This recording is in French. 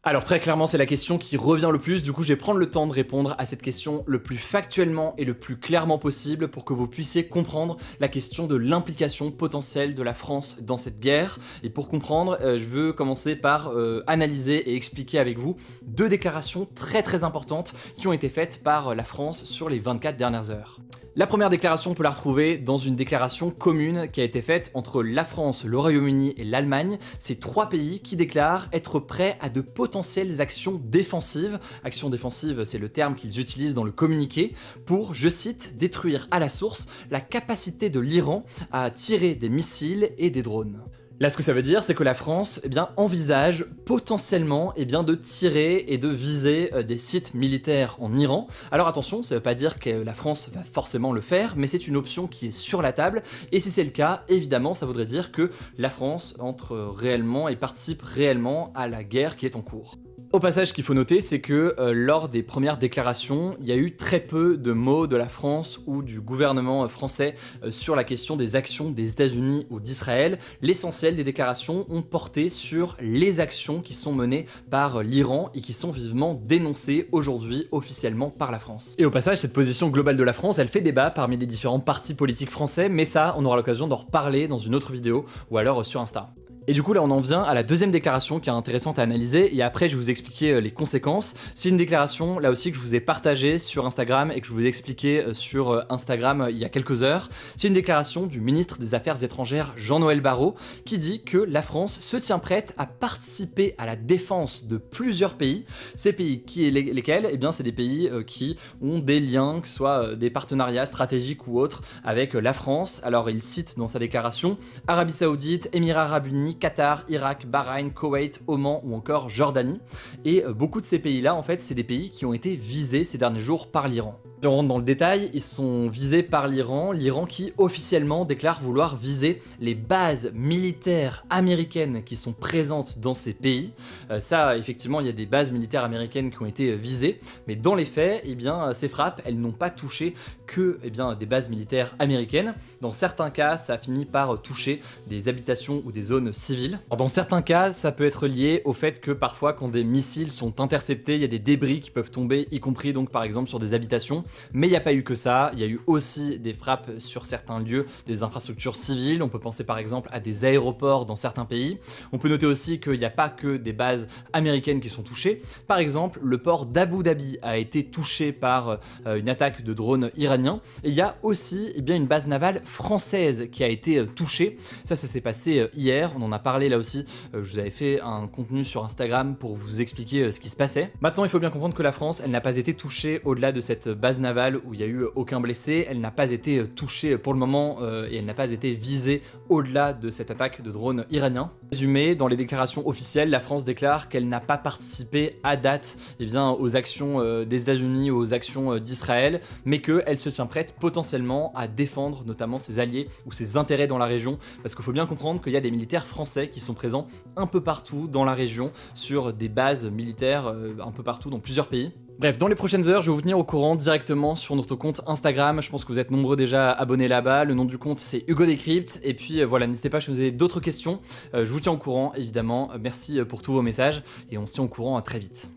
Alors très clairement c'est la question qui revient le plus, du coup je vais prendre le temps de répondre à cette question le plus factuellement et le plus clairement possible pour que vous puissiez comprendre la question de l'implication potentielle de la France dans cette guerre. Et pour comprendre, je veux commencer par analyser et expliquer avec vous deux déclarations très importantes qui ont été faites par la France sur les 24 dernières heures. La première déclaration, on peut la retrouver dans une déclaration commune qui a été faite entre la France, le Royaume-Uni et l'Allemagne. Ces trois pays qui déclarent être prêts à de potentielles actions défensives. Actions défensives, c'est le terme qu'ils utilisent dans le communiqué, pour, je cite, détruire à la source la capacité de l'Iran à tirer des missiles et des drones. Là, ce que ça veut dire, c'est que la France envisage potentiellement de tirer et de viser des sites militaires en Iran. Alors attention, ça ne veut pas dire que la France va forcément le faire, mais c'est une option qui est sur la table. Et si c'est le cas, évidemment, ça voudrait dire que la France entre réellement et participe réellement à la guerre qui est en cours. Au passage, ce qu'il faut noter, c'est que lors des premières déclarations, il y a eu très peu de mots de la France ou du gouvernement français sur la question des actions des États-Unis ou d'Israël. L'essentiel des déclarations ont porté sur les actions qui sont menées par l'Iran et qui sont vivement dénoncées aujourd'hui officiellement par la France. Et au passage, cette position globale de la France, elle fait débat parmi les différents partis politiques français, mais ça, on aura l'occasion d'en reparler dans une autre vidéo ou alors sur Insta. Et du coup là on en vient à la deuxième déclaration qui est intéressante à analyser et après je vais vous expliquer les conséquences. C'est une déclaration là aussi que je vous ai partagée sur Instagram et que je vous ai expliqué sur Instagram il y a quelques heures. C'est une déclaration du ministre des Affaires étrangères Jean-Noël Barrot qui dit que la France se tient prête à participer à la défense de plusieurs pays. Ces pays lesquels c'est des pays qui ont des liens, que ce soit des partenariats stratégiques ou autres avec la France. Alors il cite dans sa déclaration Arabie Saoudite, Émirats Arabes Unis, Qatar, Irak, Bahreïn, Koweït, Oman ou encore Jordanie. Et beaucoup de ces pays-là, en fait, c'est des pays qui ont été visés ces derniers jours par l'Iran. Si on rentre dans le détail, ils sont visés par l'Iran qui officiellement déclare vouloir viser les bases militaires américaines qui sont présentes dans ces pays. Ça, effectivement, il y a des bases militaires américaines qui ont été visées, mais dans les faits, ces frappes, elles n'ont pas touché que des bases militaires américaines. Dans certains cas, ça a fini par toucher des habitations ou des zones civiles. Alors, dans certains cas, ça peut être lié au fait que parfois, quand des missiles sont interceptés, il y a des débris qui peuvent tomber, y compris donc par exemple sur des habitations. Mais il n'y a pas eu que ça, il y a eu aussi des frappes sur certains lieux, des infrastructures civiles. On peut penser par exemple à des aéroports dans certains pays. On peut noter aussi qu'il n'y a pas que des bases américaines qui sont touchées. Par exemple, le port d'Abu Dhabi a été touché par une attaque de drones iraniens. Et il y a aussi une base navale française qui a été touchée. Ça s'est passé hier, on en a parlé là aussi. Je vous avais fait un contenu sur Instagram pour vous expliquer ce qui se passait. Maintenant, il faut bien comprendre que la France, elle n'a pas été touchée au-delà de cette base navale où il n'y a eu aucun blessé, elle n'a pas été touchée pour le moment et elle n'a pas été visée au-delà de cette attaque de drone iranien. Résumé, dans les déclarations officielles, la France déclare qu'elle n'a pas participé à date aux actions des États-Unis ou aux actions d'Israël, mais qu'elle se tient prête potentiellement à défendre notamment ses alliés ou ses intérêts dans la région, parce qu'il faut bien comprendre qu'il y a des militaires français qui sont présents un peu partout dans la région, sur des bases militaires un peu partout dans plusieurs pays. Bref, dans les prochaines heures, je vais vous tenir au courant directement sur notre compte Instagram. Je pense que vous êtes nombreux déjà abonnés là-bas. Le nom du compte, c'est Hugo Décrypte. Et puis voilà, n'hésitez pas si vous avez d'autres questions. Je vous tiens au courant, évidemment. Merci pour tous vos messages et on se tient au courant très vite.